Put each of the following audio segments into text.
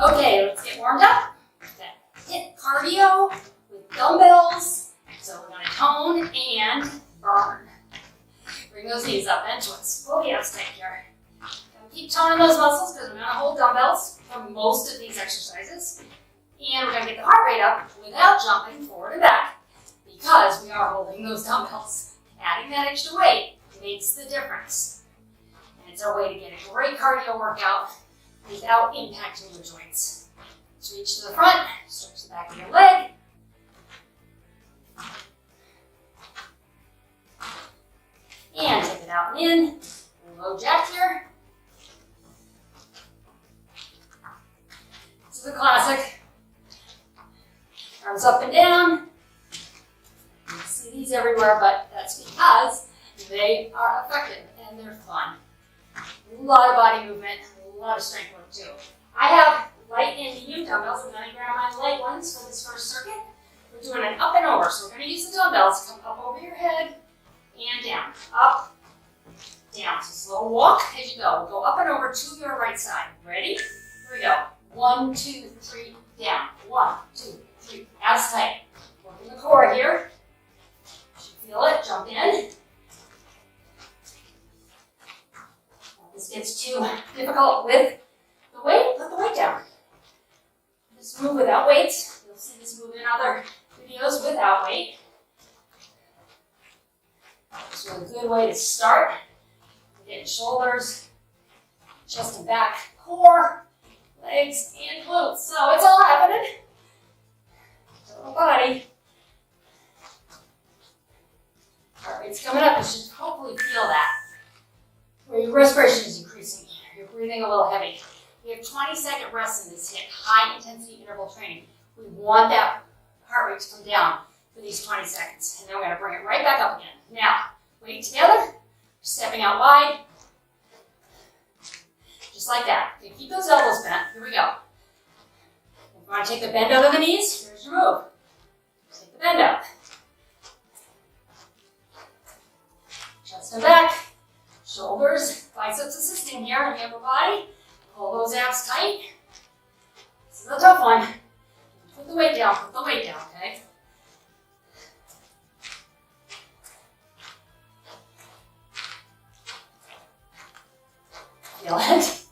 Okay, let's get warmed up. HIIT cardio with dumbbells. So we're going to tone and burn. Bring those knees up, bench twists. Pull the abs tight here. Keep toning those muscles because we're going to hold dumbbells for most of these exercises. And we're going to get the heart rate up without jumping forward and back because we are holding those dumbbells. Adding that extra weight makes the difference. And it's our way to get a great cardio workout without impacting your joints. Let's reach to the front, stretch the back of your leg. And take it out and in. Low jack here. This is a classic. Arms up and down. You see these everywhere, but that's because they are effective and they're fun. A lot of body movement, a lot of strength work too. I have light and medium dumbbells. I'm going to grab my light ones for this first circuit. We're doing an up and over, so we're going to use the dumbbells to come up over your head and down. Up, down. So slow walk as you go. We'll go up and over to your right side. Ready? Here we go. 1, 2, 3, down. 1, 2, 3. Abs tight. Working the core here. You should feel it. Jump in. If this gets too difficult with the weight, put the weight down. This move without weight. You'll see this move in other videos without weight. This is a good way to start. Getting shoulders, chest and back, core, legs, and glutes. So it's all happening. Total body. Heart rate's coming up. You should hopefully feel that. Where your respiration is increasing. You're breathing a little heavy. We have 20-second rests in this HIIT, high intensity interval training. We want that heart rate to come down for these 20 seconds. And then we're going to bring it right back up again. Now, weight together. Stepping out wide, just like that. Okay, keep those elbows bent. Here we go. If you want to take the bend out of the knees, here's your move. Take the bend out. Chest and back, shoulders, biceps assisting here in the upper body. Pull those abs tight. This is a tough one. Put the weight down, okay? Feel it?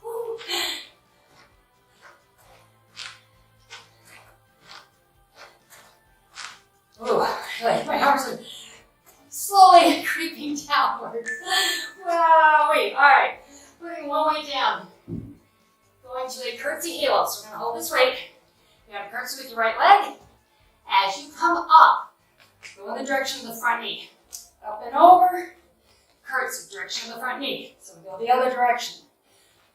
Ooh, my arms are slowly creeping downward. Wow, wait, all right. Putting one weight down. Going to a curtsy halo. So we're going to hold this weight. You're going to curtsy with your right leg. As you come up, go in the direction of the front knee. Up and over. Curtsy, direction of the front knee. So we go the other direction.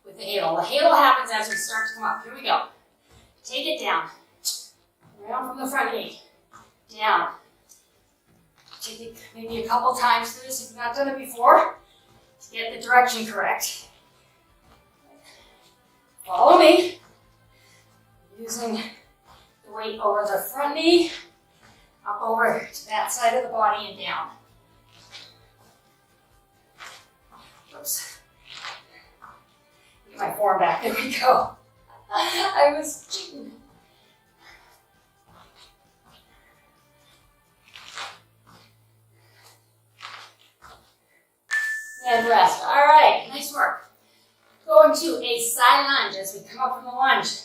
With the halo. The halo happens as we start to come up. Here we go. Take it down. Around from the front knee. Down. Take it maybe a couple times through this if you've not done it before to get the direction correct. Follow me. Using the weight over the front knee, up over to that side of the body and down. Oops. My form back. There we go. I was cheating. And rest. All right, nice work. Going to a side lunge as we come up from the lunge.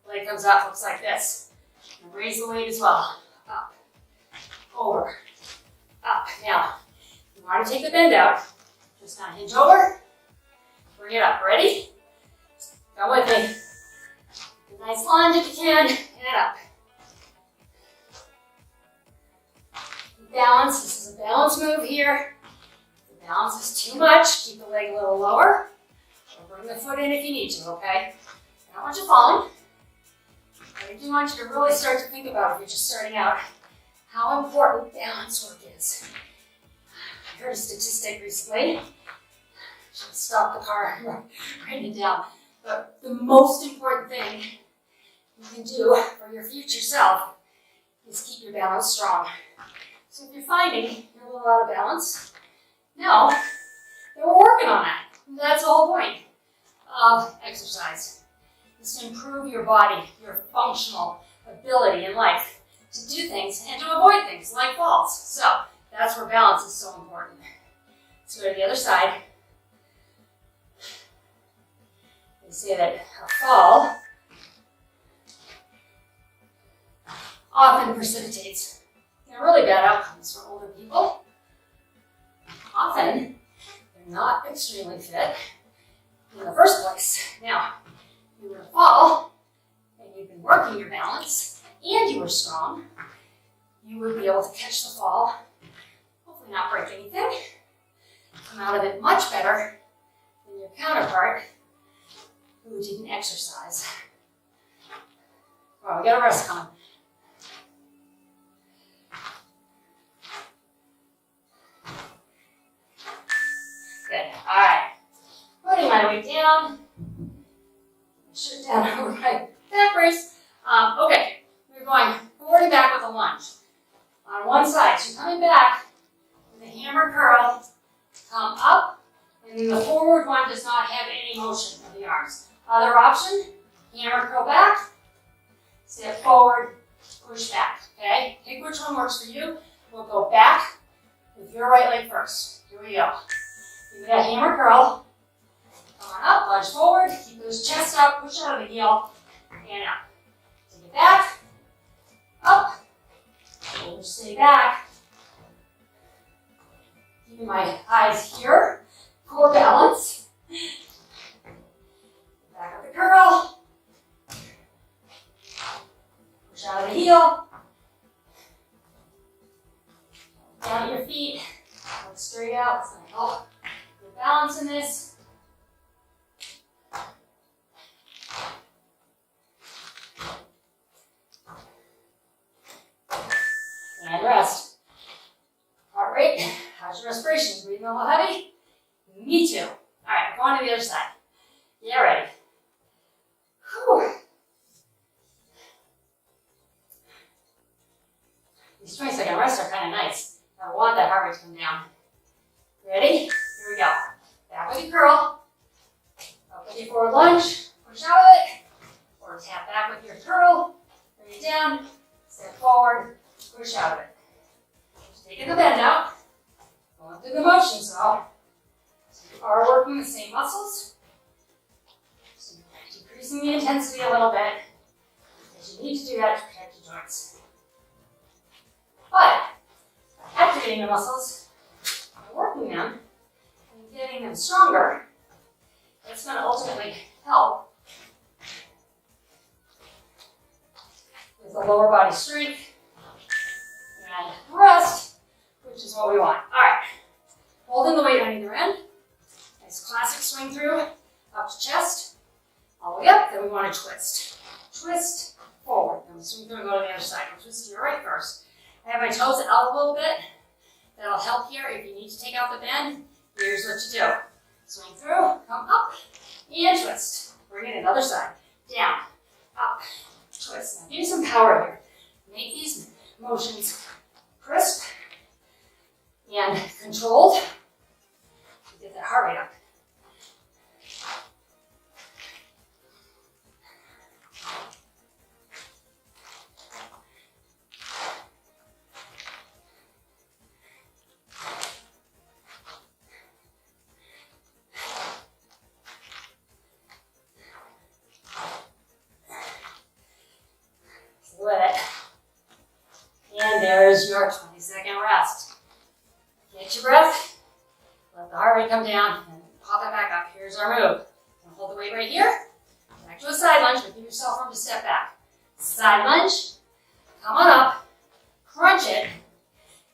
Leg comes up, looks like this. And raise the weight as well. Up, over, up. Now, if you want to take the bend out, just kind of hinge over. Bring it up. Ready? Go with me. A nice lunge if you can, and up. Balance. This is a balance move here. If the balance is too much, keep the leg a little lower. Or bring the foot in if you need to, okay? I don't want you falling. I do want you to really start to think about, if you're just starting out, how important balance work is. I heard a statistic recently. Should stop the car and write it down. But the most important thing you can do for your future self is keep your balance strong. So if you're finding you have a lot of balance, know that we're working on that. exercise is to improve your body, your functional ability in life to do things and to avoid things like falls. So that's where balance is so important. Let's go to the other side. They say that a fall often precipitates really bad outcomes for older people. Often, they're not extremely fit in the first place. Now, if you were to fall, and you've been working your balance, and you were strong, you would be able to catch the fall, hopefully not break anything, come out of it much better than your counterpart who didn't exercise. Well, we got a rest coming. Good. All right. Putting my weight down. Shirt down over my back brace. Okay. We're going forward and back with a lunge. On one side. So you're coming back with a hammer curl. Come up. And then the forward one does not have any motion of the arms. Other option. Hammer curl back. Step forward. Push back. Okay? Pick which one works for you. We'll go back with your right leg first. Here we go. Give that hammer curl. Come on up, lunge forward, keep those chest up, push out of the heel, and out. Take it back, up, over, stay back. Keeping my eyes here, core balance. Back up the curl. Push out of the heel. Down at your feet, look straight out, it's gonna help. Balance in this. And rest. Heart rate. How's your respiration? Breathing a little heavy? Me too. All right, we're going to the other side. Get ready. Whew. These 20-second rests are kind of nice. I want that heart rate to come down. Ready? Here we go. Back with your curl. Up with your forward lunge. Push out of it. Or tap back with your curl. Bring it down. Step forward. Push out of it. Just taking the bend out. Going through the motions though. So you are working the same muscles. So decreasing the intensity a little bit. Because you need to do that to protect your joints. But activating the muscles, working them, and getting them stronger, that's going to ultimately help with the lower body strength and rest, which is what we want. All right, holding the weight on either end. Nice classic swing through, up to chest, all the way up, then we want to twist. Twist forward, then we swing through and go to the other side. We'll twist to your right first. I have my toes out a little bit. That'll help here. If you need to take out the bend, here's what you do. Swing through, come up, and twist. Bring it in, other side. Down, up, twist. Now give me some power here. Make these motions crisp and controlled. Get that heart rate up. There's your 20-second rest. Get your breath, let the heart rate come down, and pop it back up. Here's our move. Hold the weight right here. Back to a side lunge, but give yourself room to step back. Side lunge, come on up, crunch it,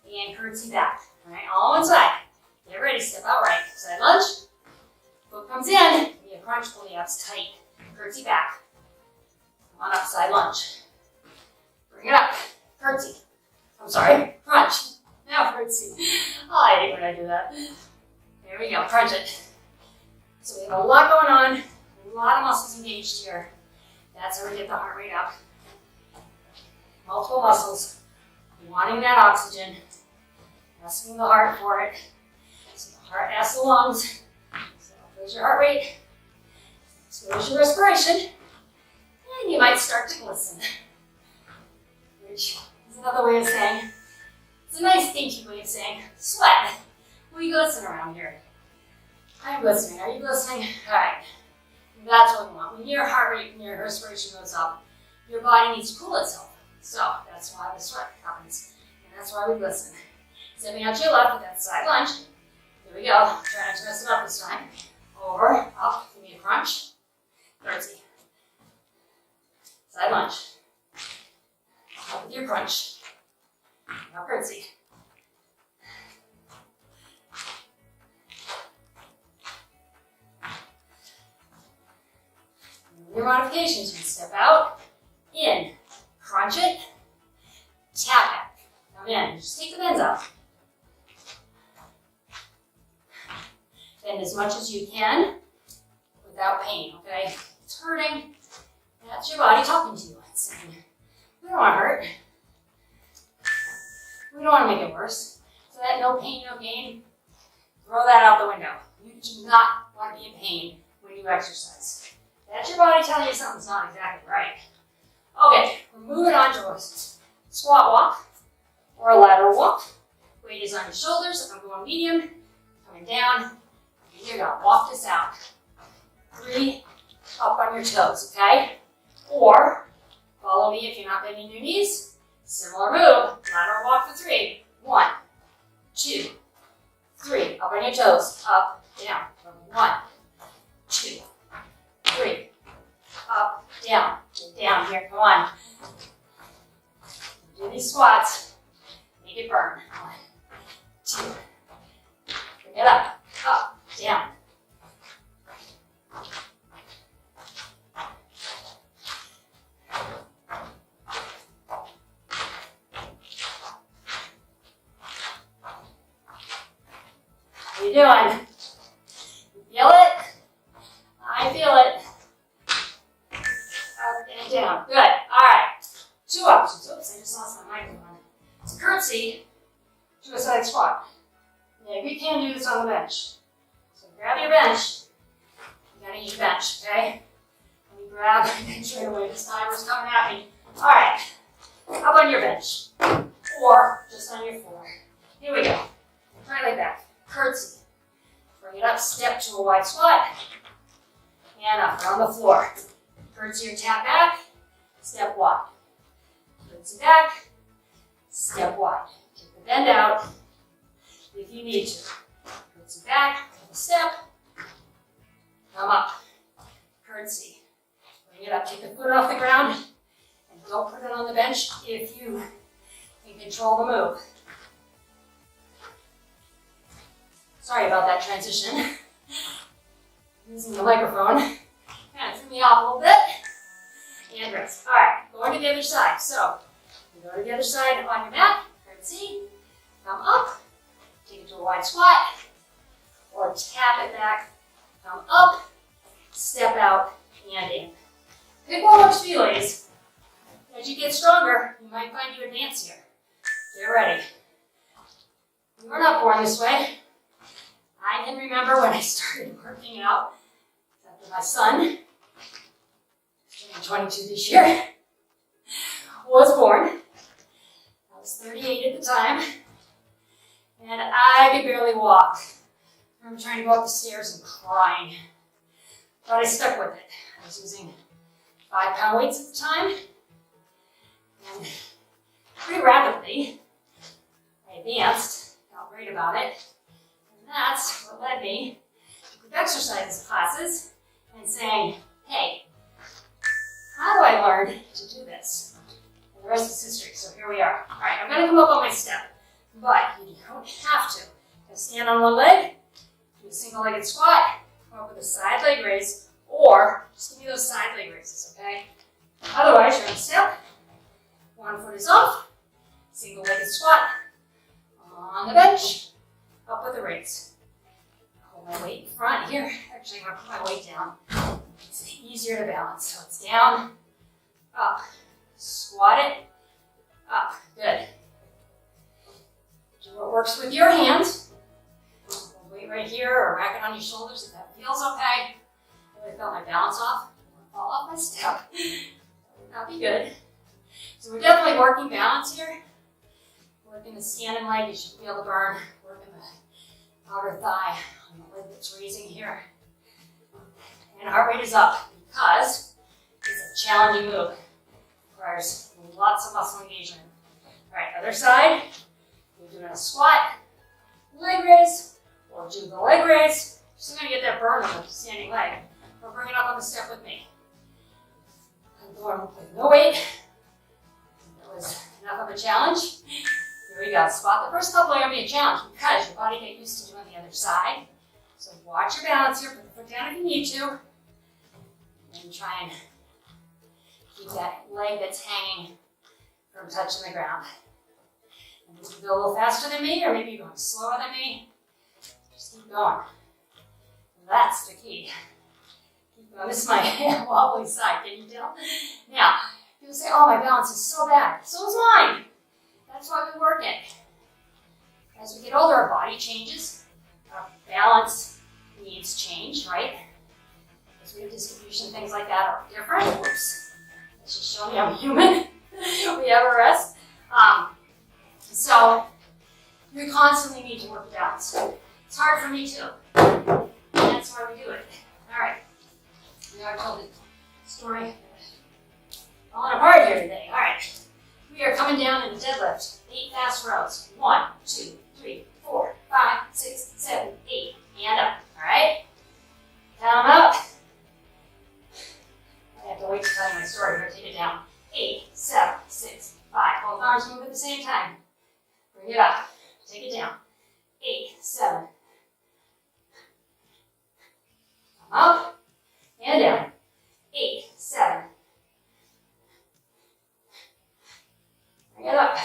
and curtsy back. All right, all on one side. Get ready, step out right. Side lunge, foot comes in, be a crunch, pull the abs tight. Curtsy back. Come on up, side lunge. Bring it up, curtsy. I'm sorry, crunch. Now curtsy. Oh, I hate when I do that. There we go, crunch it. So we have a lot going on, a lot of muscles engaged here. That's how we get the heart rate up. Multiple muscles, wanting that oxygen, asking the heart for it. So the heart asks the lungs. So raise your heart rate. Slow your respiration, and you might start to glisten, which is another way of saying, it's a nice dainty way of saying, sweat. We glisten around here. I'm glistening. Are you glistening? All right. That's what we want. When your heart rate and your respiration goes up, your body needs to cool itself. So that's why the sweat happens. And that's why we glisten. Stepping out to your left with that side lunge. Here we go. Try not to mess it up this time. Over, up, give me a crunch. Curtsy. Side lunge. Up with your crunch. Now curtsy. Your modifications, you can step out, in, crunch it, tap back. Come in, just take the bends out. Bend as much as you can without pain, okay? It's hurting. That's your body talking to you. It's saying, we don't want to hurt. We don't want to make it worse. So that no pain, no gain, throw that out the window. You do not want to be in pain when you exercise. That's your body telling you something's not exactly right. Okay, we're moving on to a squat walk or a lateral walk. Weight is on your shoulders. I'm going medium, coming down. Here you go. Walk this out. 3, up on your toes, okay? Or follow me if you're not bending your knees. Similar move. Lateral walk for 3. 1, 2, 3. Up on your toes. Up, down. 1, 2, 3. Up, down. Get down here. Come on. Do these squats. Make it burn. 1, 2. Bring it up, down. How you doing? You feel it? I feel it. Up and down. Good. All right. 2 options. Oops, I just lost my microphone. It's a curtsy to a side squat. Yeah, we can do this on the bench. So grab your bench. You gotta use your bench, okay? Let me grab my bench right away. This timer's coming at me. All right. Up on your bench. Or just on your floor. Here we go. Try like that. Curtsy. Bring it up, step to a wide squat. And up, on the floor. Curtsy or tap back, step wide. Curtsy back, step wide. Take the bend out if you need to. Curtsy back, step, come up. Curtsy. Bring it up, take the foot off the ground, and don't put it on the bench if you can control the move. Sorry about that transition. Using the microphone. Kind of threw me off a little bit. And rest. All right, going to the other side. So, you go to the other side on your mat. Curtsy. Come up. Take it to a wide squat. Or tap it back. Come up. Step out and in. Pick what works for you, ladies. As you get stronger, you might find you advance here. Get ready. You were not born this way. I can remember when I started working out after my son, turning 22 this year, was born. I was 38 at the time, and I could barely walk. I remember trying to go up the stairs and crying, but I stuck with it. I was using 5-pound weights at the time, and pretty rapidly, I advanced, felt great about it. That's what led me to group exercises classes and saying, hey, how do I learn to do this? And the rest is history, so here we are. All right, I'm going to come up on my step, but you don't have to. Just stand on one leg, do a single-legged squat, come up with a side leg raise, or just give me those side leg raises, okay? Otherwise, you're going to step, one foot is off, single-legged squat, on the bench, up with a raise. Hold my weight in front here. Actually, I'm going to put my weight down. It's easier to balance. So it's down, up, squat it, up. Good. Do what works with your hands. Hold weight right here or rack it on your shoulders if that feels okay. Really felt my balance off. I fall off my step. That would not be good. So we're definitely working balance here. Working the standing leg, you should be able to burn. Working the outer thigh on the leg that's raising here. And heart rate is up because it's a challenging move. Requires lots of muscle engagement. All right, other side. We're doing a squat, leg raise, or do the leg raise. Just gonna get that burn on the standing leg. Or bring it up on the step with me. I'm going with no weight. That was enough of a challenge. Here we go. Squat. The first couple are going to be a challenge because your body get used to doing the other side. So watch your balance here. Put the foot down if you need to. And try and keep that leg that's hanging from touching the ground. And if you go a little faster than me, or maybe you're going slower than me, just keep going. That's the key. Keep going. This is my wobbly side. Can you tell? Now, people say, oh, my balance is so bad. So is mine. That's why we work it. As we get older, our body changes. Our balance needs change, right? As redistribution, things like that are different. Whoops. That's just showing me I'm human. We have a rest. So, we constantly need to work the balance. It's hard for me too. And that's why we do it. All right. We are told the story. Falling apart here today. All right. We are coming down in the deadlift. 8 fast rows. 1, 2, 3, 4, 5, 6, 7, 8. And up. All right? Count them up. I have to wait to tell you my story here. Take it down. 8, 7, 6, 5. Both arms move at the same time. Bring it up. Take it down. 8, 7. Come up. And down. 8, 7. Bring it up.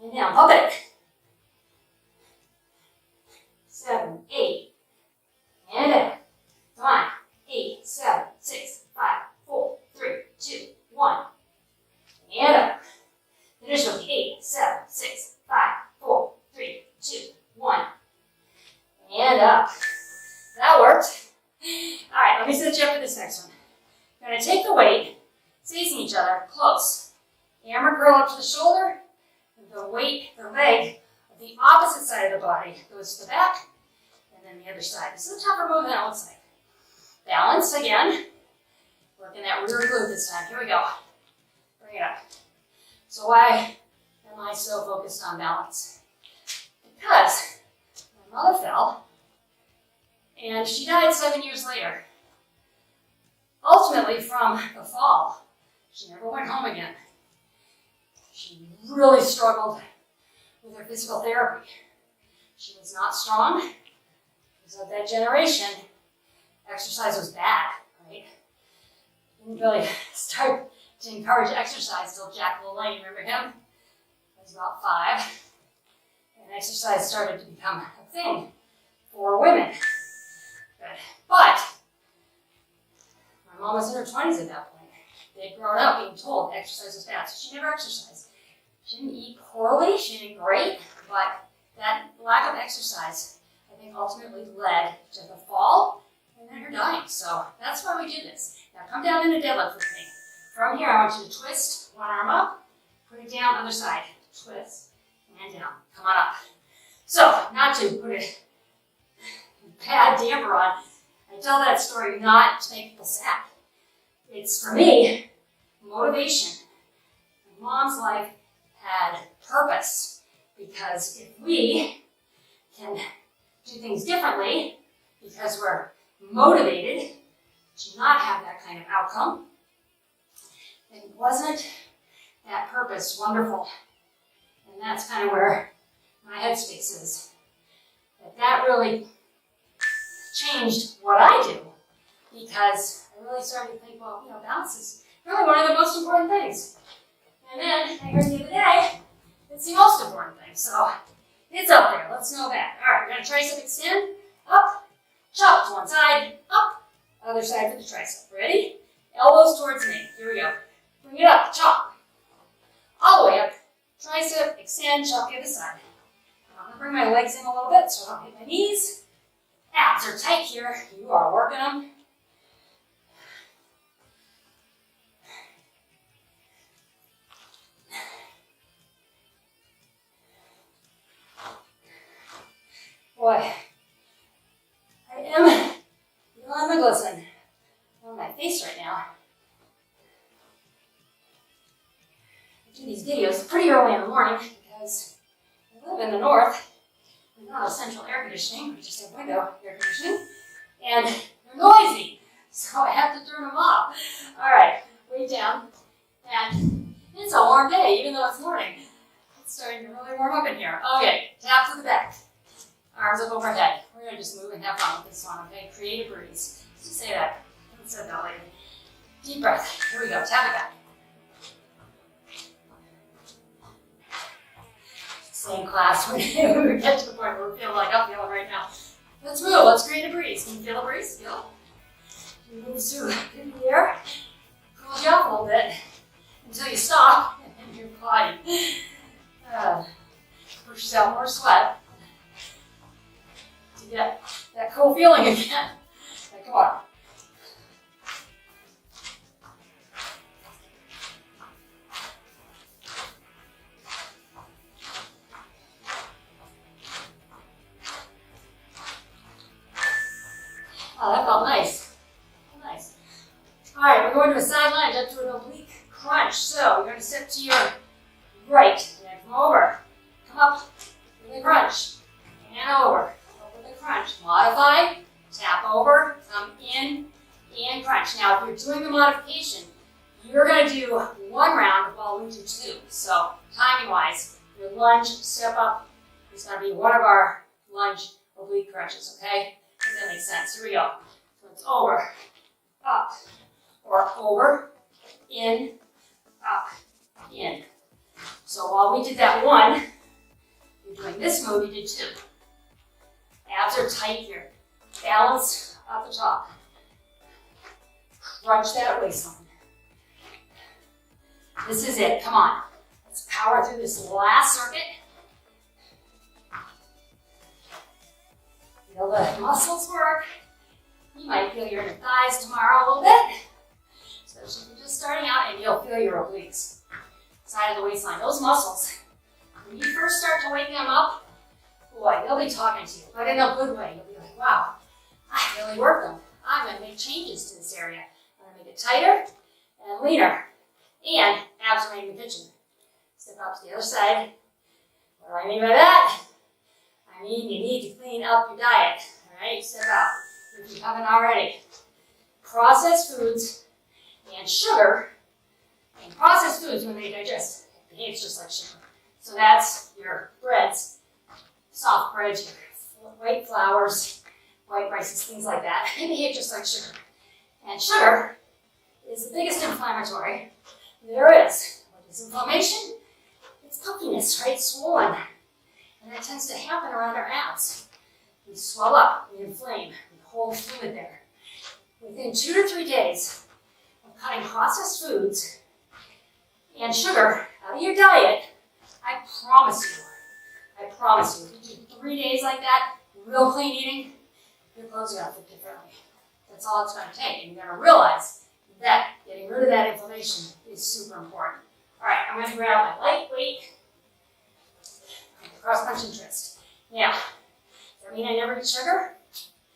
And down. Pump it. 7, 8. And down. Come on. 8, 7, 6, 5, 4, 3, 2, 1. And up. Finish with 8, 7, 6, 5, 4, 3, 2, 1. And up. That worked. All right, let me set you up for this next one. You're going to take the weight, facing each other, close. Hammer curl up to the shoulder. The weight, the leg, of the opposite side of the body goes to the back, and then the other side. This is a tougher move than it looks like. Balance again. Working that rear glute this time. Here we go. Bring it up. So why am I so focused on balance? Because my mother fell, and she died 7 years later. Ultimately from the fall. She never went home again. She really struggled with her physical therapy. She was not strong. Because of that generation, exercise was bad, right? Didn't really start to encourage exercise till Jack LaLanne, remember him? He was about 5. And exercise started to become a thing for women. But my mom was in her 20s at that point. They had grown up being told exercise was bad, so she never exercised. She didn't eat poorly, she didn't eat great, but that lack of exercise, I think, ultimately led to the fall and then her dying. So that's why we do this. Now come down into deadlift with me. From here, I want you to twist one arm up, put it down, other side. Twist and down. Come on up. So, not to put a bad damper on, I tell that story not to make people sad. It's, for me, motivation. My mom's life had purpose, because if we can do things differently because we're motivated to not have that kind of outcome, then wasn't that purpose wonderful? And that's kind of where my headspace is. That really changed what I do, because I really started to think, well, balance is really one of the most important things. And then I heard the other day, it's the most important thing. So it's up there. Let's know that. All right, we're going to tricep extend, up, chop to one side, up, other side for the tricep. Ready? Elbows towards me. Here we go. Bring it up, chop. All the way up. Tricep, extend, chop the other side. I'm going to bring my legs in a little bit so I don't hit my knees. Abs are tight here. You are working them. boy. I am feeling the glisten on my face right now. I do these videos pretty early in the morning because I live in the north. There's not a central air conditioning, we just have window air conditioning, and they're noisy, so I have to turn them off. All right, weight down, and it's a warm day, even though it's morning. It's starting to really warm up in here. Okay, tap to the back, arms up overhead. We're gonna just move and have fun with this one, okay? Create a breeze. Just say that. I haven't said that lately. Deep breath. Here we go. Tap it back. Same class when we get to the point where we feel like I'm feeling right now. Let's move. Let's create a breeze. Can you feel a breeze? Feel it? You move through the air. Cool you up a little bit until you stop and your body pushes out more sweat to get that cool feeling again. Like, come on. Oh, that felt nice. Nice. All right, we're going to a side lunge up to an oblique crunch. So you're going to step to your right, and then come over. Come up with a crunch, and over. Up with a crunch. Modify, tap over, come in, and crunch. Now, if you're doing the modification, you're going to do one round while we do two. So timing-wise, your lunge, step up, is going to be one of our lunge oblique crunches, okay? Does that make sense? Here we go. So it's over, up, or over, in, up, in. So while we did that one, you're doing this move, you did two. Abs are tight here. Balance up the top. Crunch that waistline. This is it. Come on. Let's power through this last circuit. Feel the muscles work. You might feel your thighs tomorrow a little bit, especially if you're just starting out, and you'll feel your obliques, side of the waistline. Those muscles, when you first start to wake them up, boy, they'll be talking to you, but in a good way. You'll be like, wow, I really worked them. I'm going to make changes to this area. I'm going to make it tighter and leaner, and abs remain in the kitchen. Step up to the other side. What do I mean by that? I mean, you need to clean up your diet, all right? Step out if you haven't already. Processed foods and sugar, and processed foods, when they digest, it behaves just like sugar. So that's your breads, soft breads, your white flours, white rices, things like that. They behave just like sugar. And sugar is the biggest inflammatory there is. What is inflammation? It's puffiness, right? Swollen. And that tends to happen around our abs. We swell up, we inflame, we hold fluid there. Within 2 to 3 days of cutting processed foods and sugar out of your diet, I promise you, if you do 3 days like that, real clean eating, your clothes are going to fit differently. That's all it's going to take. And you're going to realize that getting rid of that inflammation is super important. All right, I'm going to grab my lightweight cross punch and twist. Now, does that mean I never eat sugar?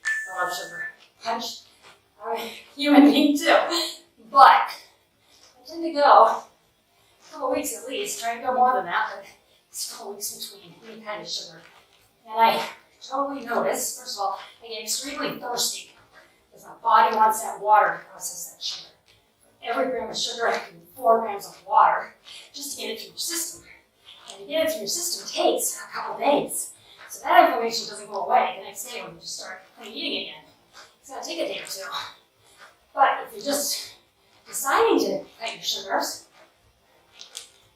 I love sugar. Punch. I'm a human being too. But I tend to go a couple weeks at least, try to go more than that, but it's a couple weeks between any kind of sugar. And I totally notice, first of all, I get extremely thirsty because my body wants that water to process that sugar. For every gram of sugar, I can 4 grams of water just to get it through your system. And to get it through your system takes a couple days. So that inflammation doesn't go away the next day when you just start eating again. It's going to take a day or two. But if you're just deciding to cut your sugars,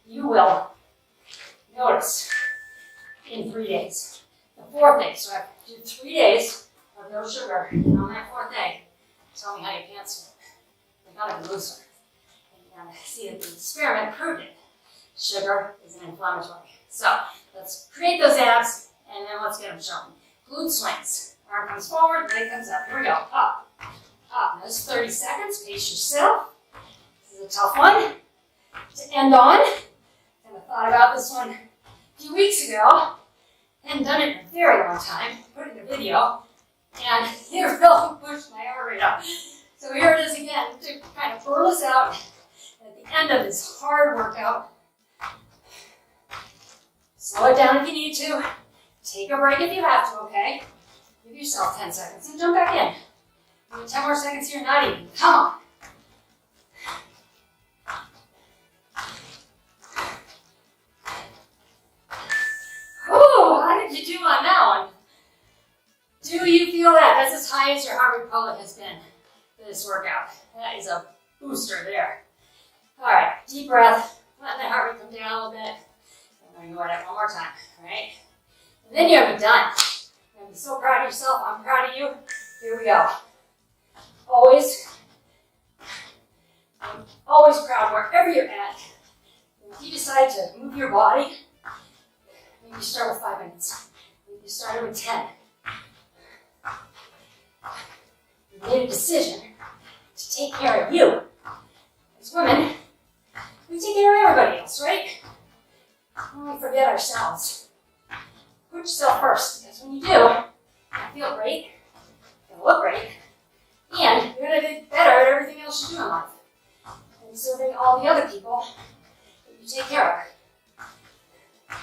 you will notice in 3 days. The 4th day, so I do 3 days of no sugar, and on that 4th day, tell me how your pants fit. They gotta be looser. And you're gonna see that the experiment proved it. Sugar is an inflammatory. So let's create those abs, and then let's get them shown. Glute swings. Arm comes forward, leg comes up. Here we go. Up, up. Now this is 30 seconds. Pace yourself. This is a tough one to end on. I thought about this one a few weeks ago, hadn't done it in a very long time, put in a video, and it really pushed my heart rate up. So here it is again to kind of burn us out at the end of this hard workout. Slow it down if you need to. Take a break if you have to, okay? Give yourself 10 seconds and jump back in. Maybe 10 more seconds here, not even. Come on. Whew, how did you do on that one? Do you feel that? That's as high as your heart rate probably has been for this workout. That is a booster there. All right, deep breath. Let that heart rate come down a little bit. I'm going to go at it one more time, all right? And then you're going to be done. You're going to be so proud of yourself. I'm proud of you. Here we go. Always proud wherever you're at. If you decide to move your body, maybe you start with 5 minutes. Maybe you started with 10. You made a decision to take care of you. As women, we take care of everybody else, right? We forget ourselves. Put yourself first, because when you do, you'll feel great, you'll look great, and you're going to get better at everything else you do in life. And serving all the other people that you take care of.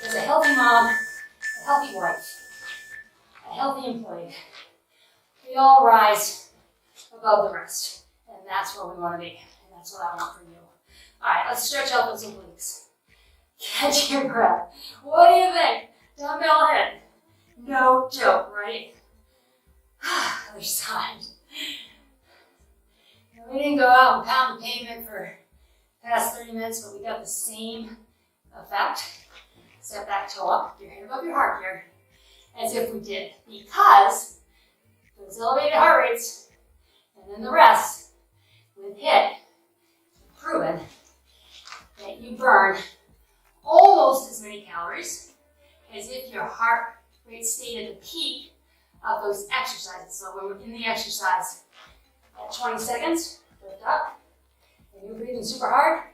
Because a healthy mom, a healthy wife, a healthy employee, we all rise above the rest. And that's where we want to be. And that's what I want for you. All right, let's stretch out those obliques. Catch your breath. What do you think? Dumbbell hit. No joke, right? Other side. We didn't go out and pound the pavement for the past 30 minutes, but we got the same effect. Step that toe up, your head above your heart here, as if we did. Because those elevated heart rates, and then the rest, with HIIT, proven that you burn almost as many calories as if your heart rate stayed at the peak of those exercises. So when we're in the exercise at 20 seconds, lift up, and you're breathing super hard,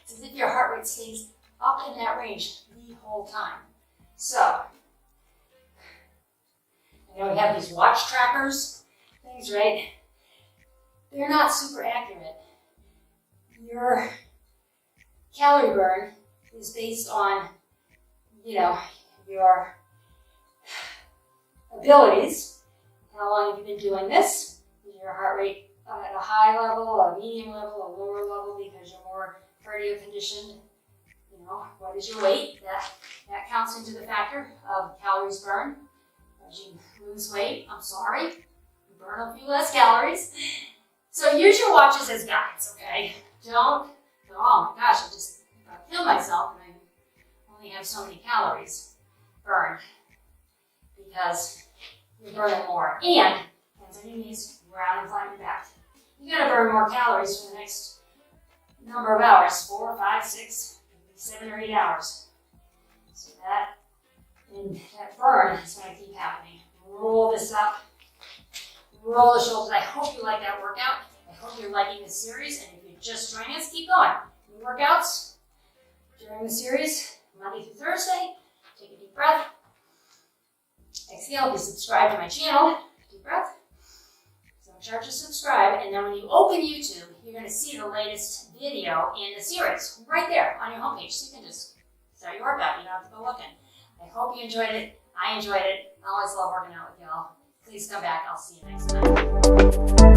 it's as if your heart rate stays up in that range the whole time. So, I know we have these watch trackers, things, right? They're not super accurate. Your calorie burn is based on, your abilities. How long have you been doing this? Is your heart rate at a high level, a medium level, a lower level because you're more cardio conditioned? What is your weight? That counts into the factor of calories burned. As you lose weight, I'm sorry, you burn a few less calories. So use your watches as guides, okay? Don't go, oh my gosh, I killed myself and I only have so many calories burned because you're burning more. And hands on your knees, round and flat your back. You gotta burn more calories for the next number of hours, 4, 5, 6, 7 or 8 hours. So that burn is going to keep happening. Roll this up. Roll the shoulders. I hope you like that workout. I hope you're liking this series. And if you're just joining us, keep going. New workouts during the series, Monday through Thursday. Take a deep breath. Exhale. Please subscribe to my channel. Deep breath. So make sure to subscribe. And then when you open YouTube, you're going to see the latest video in the series right there on your homepage. So you can just start your workout. You don't have to go looking. I hope you enjoyed it. I enjoyed it. I always love working out with y'all. Please come back. I'll see you next time.